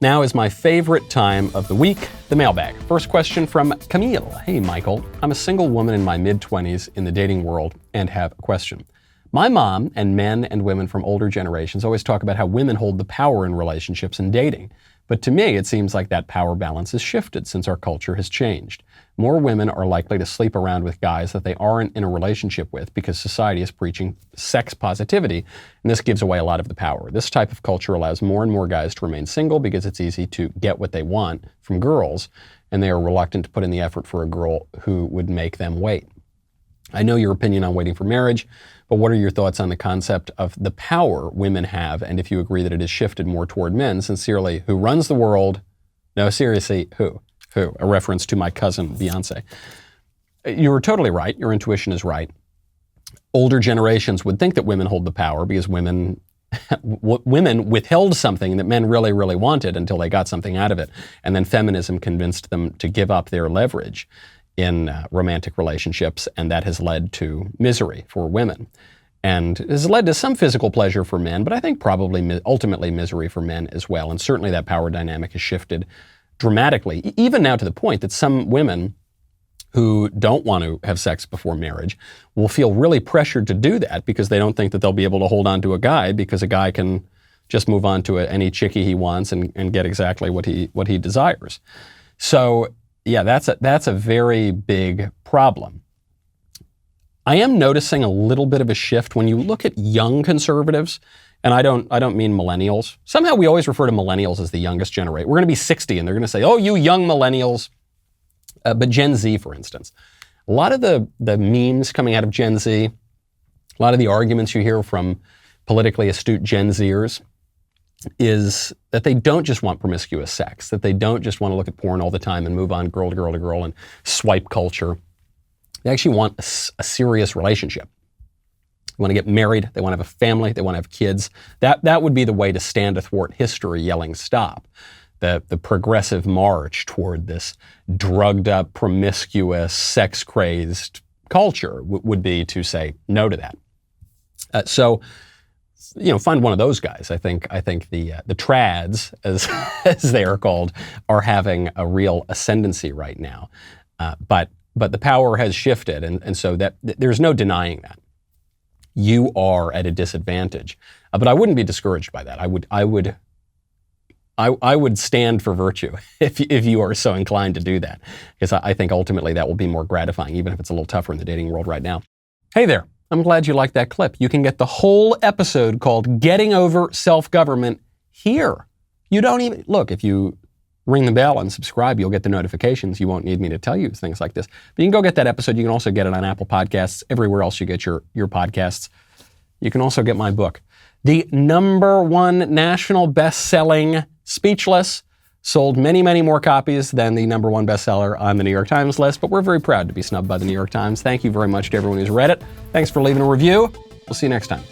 Now is my favorite time of the week, the mailbag. First question from Camille. Hey, Michael. I'm a single woman in my mid-20s in the dating world and have a question. My mom and men and women from older generations always talk about how women hold the power in relationships and dating. But to me, it seems like that power balance has shifted since our culture has changed. More women are likely to sleep around with guys that they aren't in a relationship with because society is preaching sex positivity, and this gives away a lot of the power. This type of culture allows more and more guys to remain single because it's easy to get what they want from girls, and they are reluctant to put in the effort for a girl who would make them wait. I know your opinion on waiting for marriage, but what are your thoughts on the concept of the power women have, and if you agree that it has shifted more toward men? Sincerely, who runs the world? No, seriously, who? Who? A reference to my cousin, Beyonce. You're totally right. Your intuition is right. Older generations would think that women hold the power because women withheld something that men really, really wanted until they got something out of it. And then feminism convinced them to give up their leverage in romantic relationships, and that has led to misery for women. And has led to some physical pleasure for men, but I think probably ultimately misery for men as well. And certainly that power dynamic has shifted dramatically, even now to the point that some women who don't want to have sex before marriage will feel really pressured to do that because they don't think that they'll be able to hold on to a guy, because a guy can just move on to any chickie he wants and get exactly what he desires. So yeah, that's a very big problem. I am noticing a little bit of a shift when you look at young conservatives, and I don't mean millennials. Somehow we always refer to millennials as the youngest generation. We're going to be 60 and they're going to say, oh, you young millennials. But Gen Z, for instance, a lot of the memes coming out of Gen Z, a lot of the arguments you hear from politically astute Gen Zers is that they don't just want promiscuous sex, that they don't just want to look at porn all the time and move on girl to girl to girl and swipe culture. They actually want a serious relationship. They want to get married. They want to have a family. They want to have kids. That would be the way to stand athwart history yelling stop. The progressive march toward this drugged up, promiscuous, sex-crazed culture would be to say no to that. So, find one of those guys. I think the trads, as they are called, are having a real ascendancy right now. But the power has shifted, and so that there's no denying that. You are at a disadvantage. But I wouldn't be discouraged by that. I would stand for virtue if you are so inclined to do that, because I think ultimately that will be more gratifying, even if it's a little tougher in the dating world right now. Hey there. I'm glad you liked that clip. You can get the whole episode called Getting Over Self-Government here. You don't even, look, if you ring the bell and subscribe, you'll get the notifications. You won't need me to tell you things like this. But you can go get that episode. You can also get it on Apple Podcasts, everywhere else you get your podcasts. You can also get my book. The #1 national best-selling Speechless sold many, many more copies than the #1 bestseller on the New York Times list, but we're very proud to be snubbed by the New York Times. Thank you very much to everyone who's read it. Thanks for leaving a review. We'll see you next time.